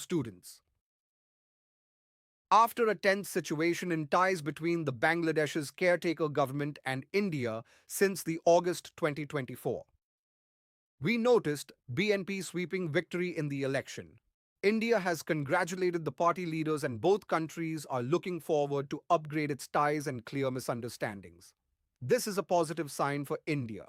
students. After a tense situation in ties between the Bangladesh's caretaker government and India since the August 2024, we noticed BNP sweeping victory in the election. India has congratulated the party leaders and both countries are looking forward to upgrade its ties and clear misunderstandings. This is a positive sign for India.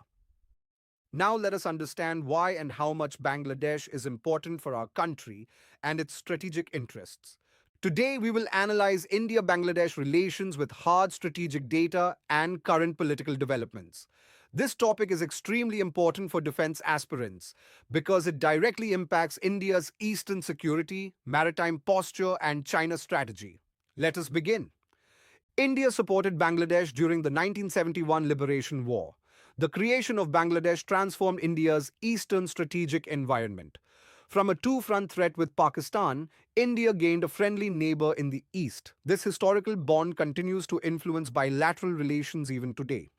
Now let us understand why and how much Bangladesh is important for our country and its strategic interests. Today, we will analyze India Bangladesh relations with hard strategic data and current political developments. This topic is extremely important for defense aspirants because it directly impacts India's eastern security, maritime posture, and China strategy. Let us begin. India supported Bangladesh during the 1971 Liberation War. The creation of Bangladesh transformed India's eastern strategic environment. From a two-front threat with Pakistan, India gained a friendly neighbor in the east. This historical bond continues to influence bilateral relations even today.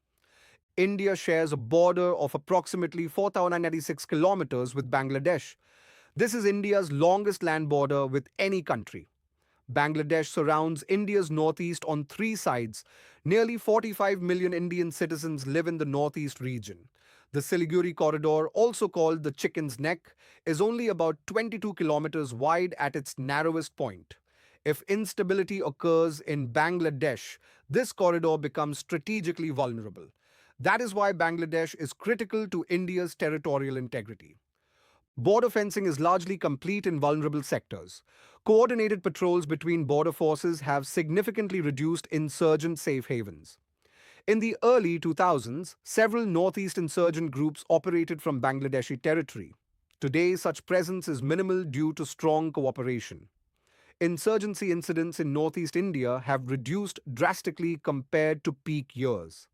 India shares a border of approximately 4,096 kilometers with Bangladesh. This is India's longest land border with any country. Bangladesh surrounds India's northeast on three sides. Nearly 45 million Indian citizens live in the northeast region. The Siliguri corridor, also called the Chicken's Neck, is only about 22 kilometers wide at its narrowest point. If instability occurs in Bangladesh, this corridor becomes strategically vulnerable. That is why Bangladesh is critical to India's territorial integrity. Border fencing is largely complete in vulnerable sectors. Coordinated patrols between border forces have significantly reduced insurgent safe havens. In the early 2000s, several northeast insurgent groups operated from Bangladeshi territory. Today, such presence is minimal due to strong cooperation. Insurgency incidents in northeast India have reduced drastically compared to peak years.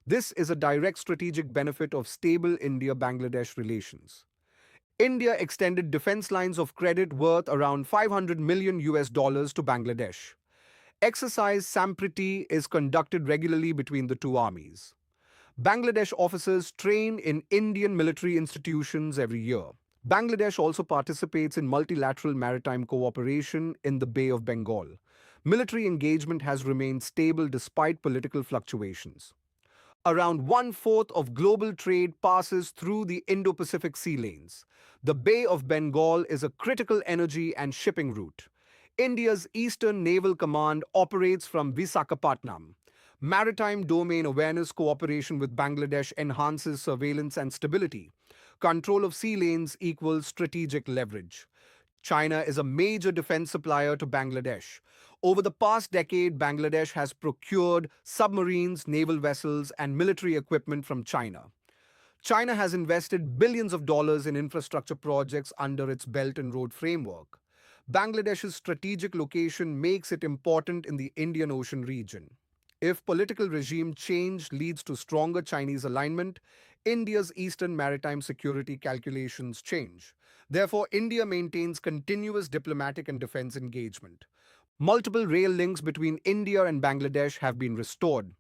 This is a direct strategic benefit of stable India-Bangladesh relations. India extended defense lines of credit worth around 500 million US dollars to Bangladesh. Exercise Sampriti is conducted regularly between the two armies. Bangladesh officers train in Indian military institutions every year. Bangladesh also participates in multilateral maritime cooperation in the Bay of Bengal. Military engagement has remained stable despite political fluctuations. Around one-fourth of global trade passes through the Indo-Pacific sea lanes. The Bay of Bengal is a critical energy and shipping route. India's Eastern Naval Command operates from Visakhapatnam. Maritime domain awareness cooperation with Bangladesh enhances surveillance and stability. Control of sea lanes equals strategic leverage. China is a major defense supplier to Bangladesh. Over the past decade, Bangladesh has procured submarines, naval vessels, and military equipment from China. China has invested billions of dollars in infrastructure projects under its Belt and Road framework. Bangladesh's strategic location makes it important in the Indian Ocean region. If political regime change leads to stronger Chinese alignment, India's eastern maritime security calculations change. Therefore, India maintains continuous diplomatic and defense engagement. Multiple rail links between India and Bangladesh have been restored.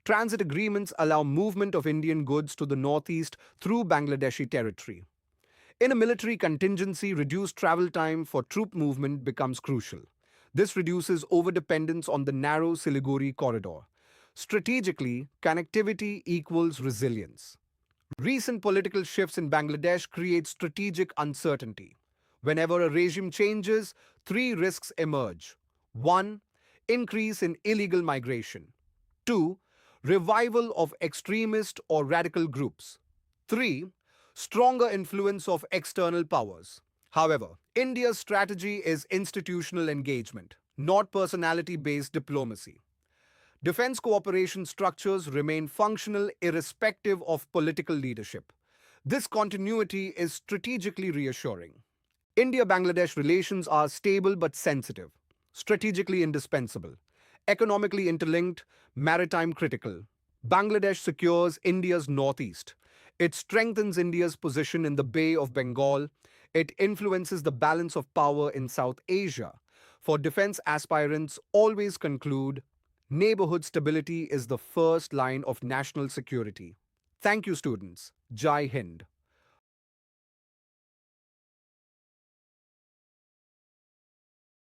Transit agreements allow movement of Indian goods to the northeast through Bangladeshi territory. In a military contingency, reduced travel time for troop movement becomes crucial. This reduces overdependence on the narrow Siliguri corridor. Strategically, connectivity equals resilience. Recent political shifts in Bangladesh create strategic uncertainty. Whenever a regime changes, three risks emerge. 1. Increase in illegal migration. 2. Revival of extremist or radical groups. 3. Stronger influence of external powers. However, India's strategy is institutional engagement, not personality-based diplomacy. Defense cooperation structures remain functional irrespective of political leadership. This continuity is strategically reassuring. India-Bangladesh relations are stable but sensitive, strategically indispensable, economically interlinked, maritime critical. Bangladesh secures India's northeast. It strengthens India's position in the Bay of Bengal. It influences the balance of power in South Asia. For defense aspirants, always conclude, neighborhood stability is the first line of national security. Thank you, students. Jai Hind.